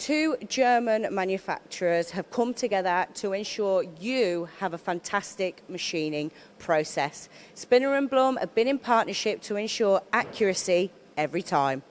two German manufacturers have come together to ensure you have a fantastic machining process. Spinner and Blum have been in partnership to ensure accuracy every time.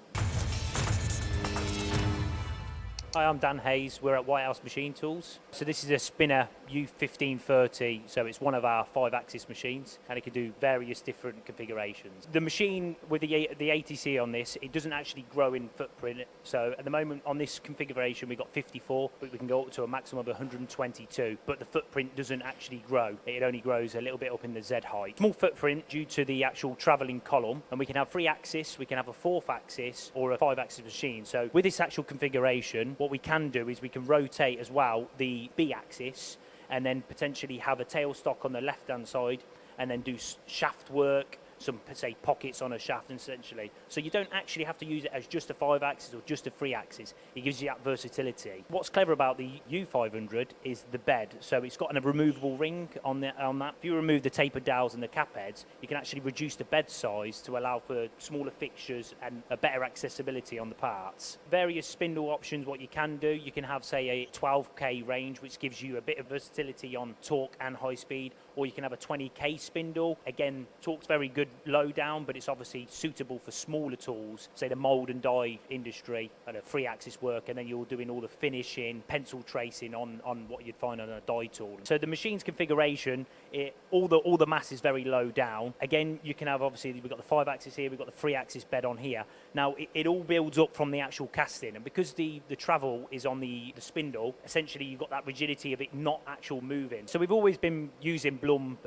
Hi, I'm Dan Hayes. We're at Whitehouse Machine Tools. So this is a Spinner U1530, so it's one of our 5-axis machines, and it can do various different configurations. The machine with the ATC on this, it doesn't actually grow in footprint. So at the moment on this configuration we've got 54, but we can go up to a maximum of 122, but the footprint doesn't actually grow. It only grows a little bit up in the Z height. Small footprint due to the actual travelling column, and we can have 3-axis, we can have a 4th-axis or a 5-axis machine. So with this actual configuration, what we can do is we can rotate as well the B-axis and then potentially have a tailstock on the left-hand side and then do shaft work, some, say, pockets on a shaft essentially. So you don't actually have to use it as just a 5-axis or just a 3-axis. It gives you that versatility. What's clever about the U500 is the bed. So it's got a removable ring on that. If you remove the taper dowels and the cap heads, you can actually reduce the bed size to allow for smaller fixtures and a better accessibility on the parts. Various spindle options, what you can do, you can have, say, a 12K range, which gives you a bit of versatility on torque and high speed, or you can have a 20K spindle. Again, torque's very good low down, but it's obviously suitable for smaller tools, say the mould and die industry, and a 3-axis work, and then you're doing all the finishing, pencil tracing on what you'd find on a die tool. So the machine's configuration, all the mass is very low down. Again, you can have, obviously, we've got the 5-axis here, we've got the 3-axis bed on here. Now, it all builds up from the actual casting, and because the travel is on the spindle, essentially you've got that rigidity of it not actual moving. So we've always been using Blum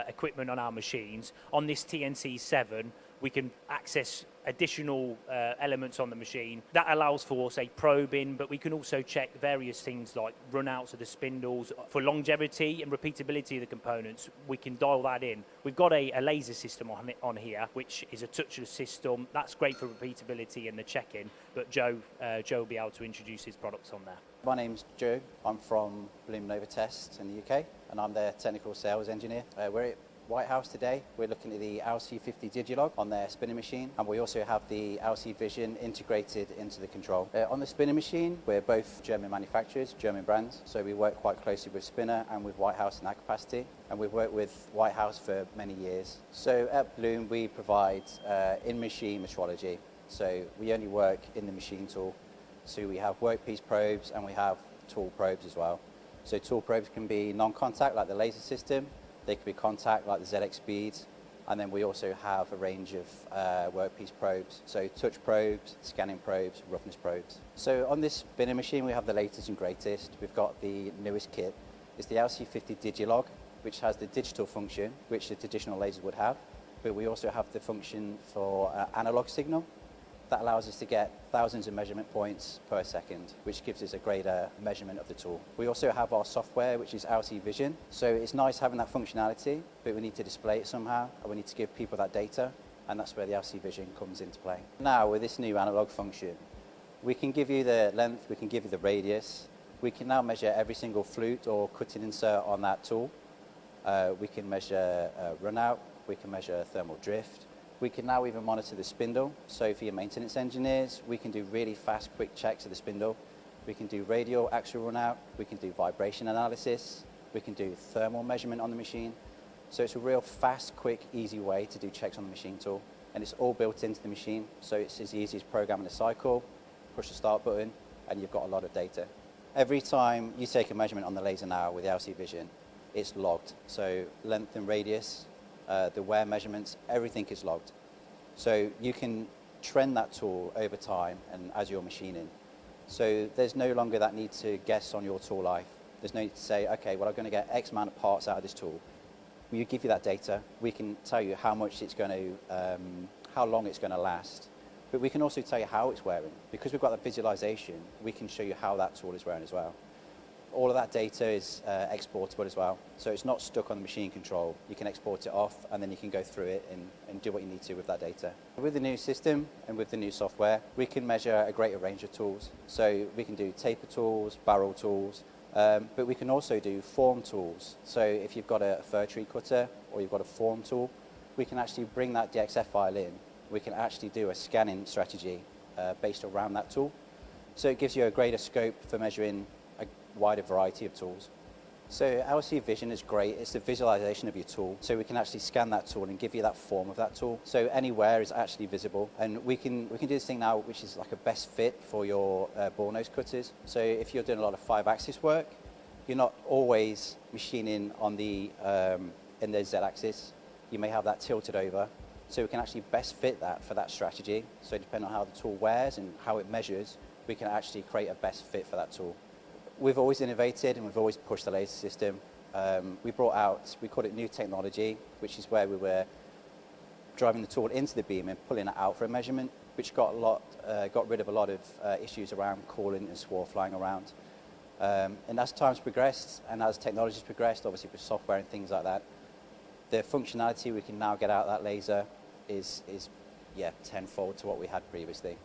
equipment on our machines. On this TNC7, we can access additional elements on the machine. That allows for, say, probing, but we can also check various things like runouts of the spindles. For longevity and repeatability of the components, we can dial that in. We've got a laser system on here, which is a touchless system. That's great for repeatability and the check-in, but Joe will be able to introduce his products on there. My name's Joe. I'm from Blum-Novotest in the UK, and I'm their technical sales engineer. We're at Whitehouse today. We're looking at the LC50 Digilog on their spinning machine, and we also have the LC Vision integrated into the control. On the spinning machine, we're both German manufacturers, German brands, so we work quite closely with Spinner and with Whitehouse in that capacity, and we've worked with Whitehouse for many years. So at Blum, we provide in-machine metrology, so we only work in the machine tool. So we have workpiece probes and we have tool probes as well. So tool probes can be non-contact like the laser system, they can be contact like the ZX Speeds, and then we also have a range of workpiece probes, so touch probes, scanning probes, roughness probes. So on this spinning machine we have the latest and greatest. We've got the newest kit. It's the LC50 Digilog, which has the digital function, which the traditional lasers would have, but we also have the function for analog signal. That allows us to get thousands of measurement points per second, which gives us a greater measurement of the tool. We also have our software, which is LC Vision. So it's nice having that functionality, but we need to display it somehow, and we need to give people that data, and that's where the LC Vision comes into play. Now, with this new analog function, we can give you the length, we can give you the radius. We can now measure every single flute or cutting insert on that tool. We can measure runout, we can measure thermal drift. We can now even monitor the spindle. So for your maintenance engineers, we can do really fast, quick checks of the spindle. We can do radial axial runout. We can do vibration analysis. We can do thermal measurement on the machine. So it's a real fast, quick, easy way to do checks on the machine tool. And it's all built into the machine. So it's as easy as programming a cycle, push the start button, and you've got a lot of data. Every time you take a measurement on the laser now with the LC Vision, it's logged. So length and radius, the wear measurements, everything is logged. So you can trend that tool over time and as you're machining. So there's no longer that need to guess on your tool life. There's no need to say, okay, well, I'm going to get X amount of parts out of this tool. We give you that data. We can tell you how much it's going to, how long it's going to last. But we can also tell you how it's wearing. Because we've got that visualization, we can show you how that tool is wearing as well. All of that data is exportable as well. So it's not stuck on the machine control. You can export it off and then you can go through it and do what you need to with that data. With the new system and with the new software, we can measure a greater range of tools. So we can do taper tools, barrel tools, but we can also do form tools. So if you've got a fir tree cutter or you've got a form tool, we can actually bring that DXF file in. We can actually do a scanning strategy based around that tool. So it gives you a greater scope for measuring a wider variety of tools. So LC Vision is great. It's the visualization of your tool. So we can actually scan that tool and give you that form of that tool. So anywhere is actually visible. And we can do this thing now, which is like a best fit for your bore nose cutters. So if you're doing a lot of 5-axis work, you're not always machining on the in the Z-axis. You may have that tilted over. So we can actually best fit that for that strategy. So depending on how the tool wears and how it measures, we can actually create a best fit for that tool. We've always innovated and we've always pushed the laser system. We brought out, we called it new technology, which is where we were driving the tool into the beam and pulling it out for a measurement, which got rid of a lot of issues around coolant and swarf flying around. And as time's progressed and as technology's progressed, obviously with software and things like that, the functionality we can now get out of that laser is tenfold to what we had previously.